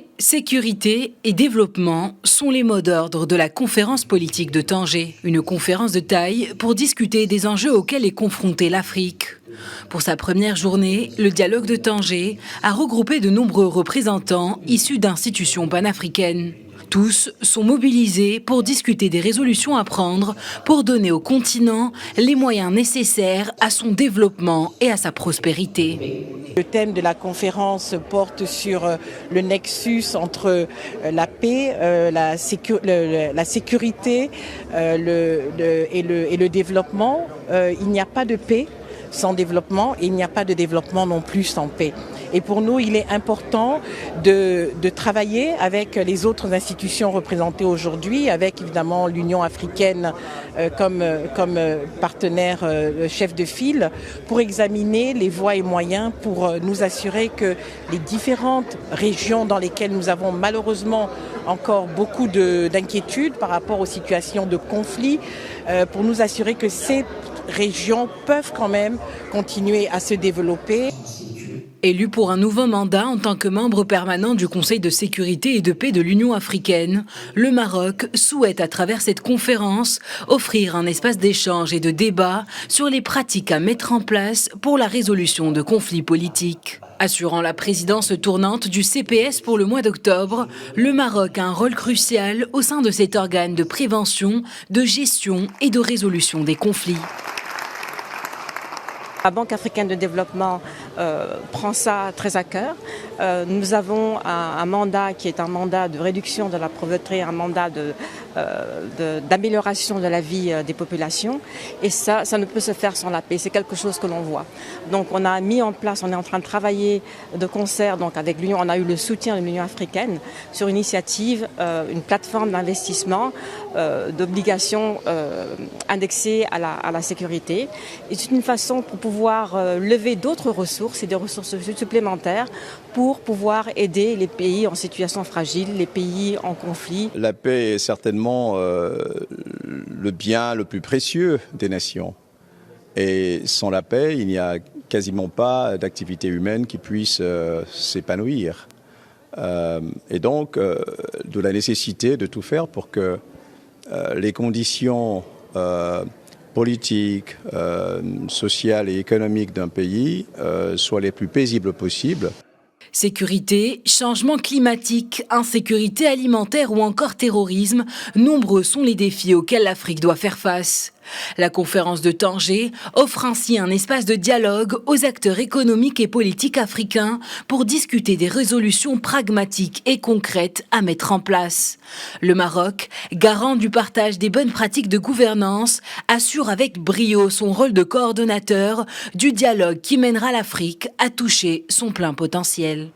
Paix, sécurité et développement sont les mots d'ordre de la conférence politique de Tanger. Une conférence de taille pour discuter des enjeux auxquels est confrontée l'Afrique. Pour sa première journée, le dialogue de Tanger a regroupé de nombreux représentants issus d'institutions panafricaines. Tous sont mobilisés pour discuter des résolutions à prendre pour donner au continent les moyens nécessaires à son développement et à sa prospérité. Le thème de la conférence porte sur le nexus entre la paix, la sécurité et le développement. Il n'y a pas de paix sans développement et il n'y a pas de développement non plus sans paix. Et pour nous, il est important de travailler avec les autres institutions représentées aujourd'hui, avec évidemment l'Union africaine comme partenaire chef de file, pour examiner les voies et moyens pour nous assurer que les différentes régions dans lesquelles nous avons malheureusement encore beaucoup d'inquiétudes par rapport aux situations de conflit, pour nous assurer que ces régions peuvent quand même continuer à se développer. Élu pour un nouveau mandat en tant que membre permanent du Conseil de sécurité et de paix de l'Union africaine, le Maroc souhaite à travers cette conférence offrir un espace d'échange et de débat sur les pratiques à mettre en place pour la résolution de conflits politiques. Assurant la présidence tournante du CPS pour le mois d'octobre, le Maroc a un rôle crucial au sein de cet organe de prévention, de gestion et de résolution des conflits. La Banque africaine de développement prend ça très à cœur. Nous avons un mandat qui est un mandat de réduction de la pauvreté, un mandat d'amélioration de la vie des populations. Et ça ne peut se faire sans la paix. C'est quelque chose que l'on voit. Donc on a mis en place, on est en train de travailler de concert donc avec l'Union. On a eu le soutien de l'Union africaine sur une initiative, une plateforme d'investissement, d'obligations indexées à la sécurité. Et c'est une façon pour pouvoir lever d'autres ressources et des ressources supplémentaires pour pouvoir aider les pays en situation fragile, les pays en conflit. La paix est certainement le bien le plus précieux des nations. Et sans la paix, il n'y a quasiment pas d'activité humaine qui puisse s'épanouir. Et donc, de la nécessité de tout faire pour que les conditions politiques, sociales et économiques d'un pays soient les plus paisibles possibles. Sécurité, changement climatique, insécurité alimentaire ou encore terrorisme, nombreux sont les défis auxquels l'Afrique doit faire face. La conférence de Tanger offre ainsi un espace de dialogue aux acteurs économiques et politiques africains pour discuter des résolutions pragmatiques et concrètes à mettre en place. Le Maroc, garant du partage des bonnes pratiques de gouvernance, assure avec brio son rôle de coordonnateur du dialogue qui mènera l'Afrique à toucher son plein potentiel.